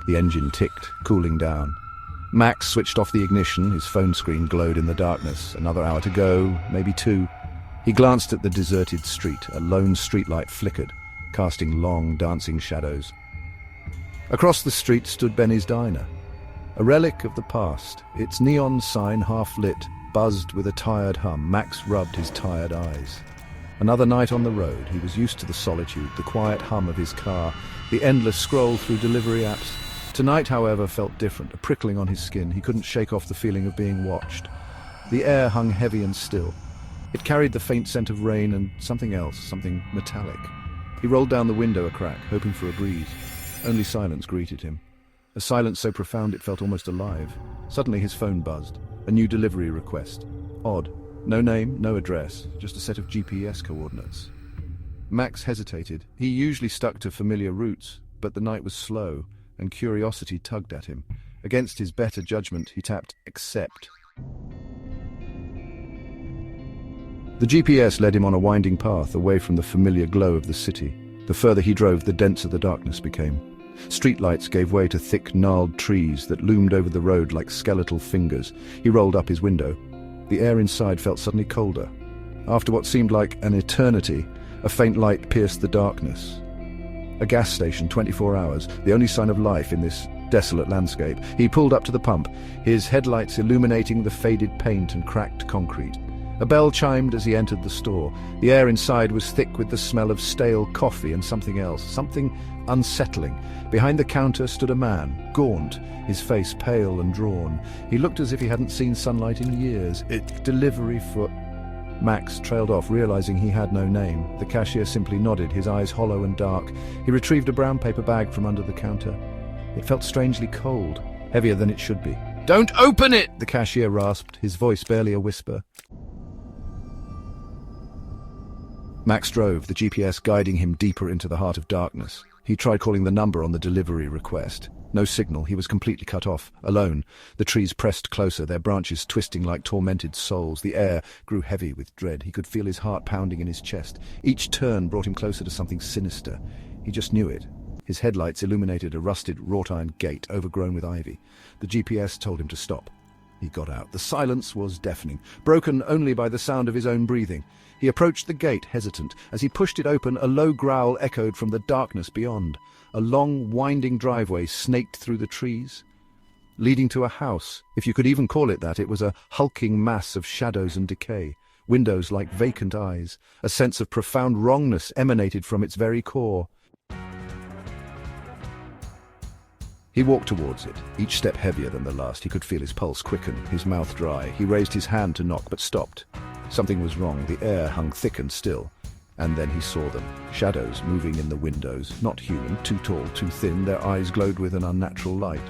The engine ticked, cooling down. Max switched off the ignition. His phone screen glowed in the darkness. Another hour to go, maybe 2. He glanced at the deserted street. A lone streetlight flickered, casting long, dancing shadows. Across the street stood Benny's Diner, a relic of the past. Its neon sign, half-lit, buzzed with a tired hum. Max rubbed his tired eyes. Another night on the road. He was used to the solitude, the quiet hum of his car, the endless scroll through delivery apps. Tonight, however, felt different, a prickling on his skin. He couldn't shake off the feeling of being watched. The air hung heavy and still. It carried the faint scent of rain and something else, something metallic. He rolled down the window a crack, hoping for a breeze. Only silence greeted him. A silence so profound it felt almost alive. Suddenly his phone buzzed. A new delivery request. Odd. No name, no address, just a set of GPS coordinates. Max hesitated. He usually stuck to familiar routes, but the night was slow, and curiosity tugged at him. Against his better judgment, he tapped accept. The GPS led him on a winding path away from the familiar glow of the city. The further he drove, the denser the darkness became. Streetlights gave way to thick, gnarled trees that loomed over the road like skeletal fingers. He rolled up his window. The air inside felt suddenly colder. After what seemed like an eternity, a faint light pierced the darkness. A gas station, 24 hours, the only sign of life in this desolate landscape. He pulled up to the pump, his headlights illuminating the faded paint and cracked concrete. A bell chimed as he entered the store. The air inside was thick with the smell of stale coffee and something else, something unsettling. Behind the counter stood a man, gaunt, his face pale and drawn. He looked as if he hadn't seen sunlight in years. Delivery for... Max trailed off, realizing he had no name. The cashier simply nodded, his eyes hollow and dark. He retrieved a brown paper bag from under the counter. It felt strangely cold, heavier than it should be. "Don't open it!" the cashier rasped, his voice barely a whisper. Max drove, the GPS guiding him deeper into the heart of darkness. He tried calling the number on the delivery request. No signal. He was completely cut off, alone. The trees pressed closer, their branches twisting like tormented souls. The air grew heavy with dread. He could feel his heart pounding in his chest. Each turn brought him closer to something sinister. He just knew it. His headlights illuminated a rusted wrought-iron gate overgrown with ivy. The GPS told him to stop. He got out. The silence was deafening, broken only by the sound of his own breathing. He approached the gate, hesitant. As he pushed it open, a low growl echoed from the darkness beyond. A long, winding driveway snaked through the trees, leading to a house. If you could even call it that, it was a hulking mass of shadows and decay. Windows like vacant eyes. A sense of profound wrongness emanated from its very core. He walked towards it, each step heavier than the last. He could feel his pulse quicken, his mouth dry. He raised his hand to knock, but stopped. Something was wrong. The air hung thick and still. And then he saw them, shadows moving in the windows, not human, too tall, too thin. Their eyes glowed with an unnatural light.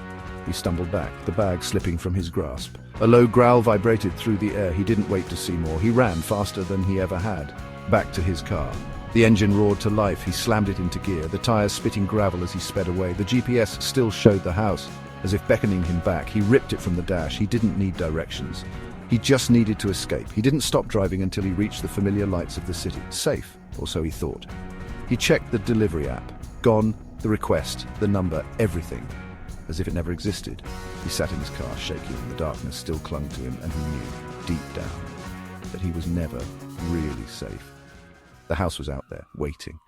He stumbled back, the bag slipping from his grasp. A low growl vibrated through the air. He didn't wait to see more. He ran faster than he ever had, back to his car. The engine roared to life. He slammed it into gear, the tires spitting gravel as he sped away. The GPS still showed the house, as if beckoning him back. He ripped it from the dash. He didn't need directions. He just needed to escape. He didn't stop driving until he reached the familiar lights of the city. Safe, or so he thought. He checked the delivery app. Gone, the request, the number, everything. As if it never existed. He sat in his car, shaking. The darkness still clung to him, and he knew, deep down, that he was never really safe. The house was out there, waiting.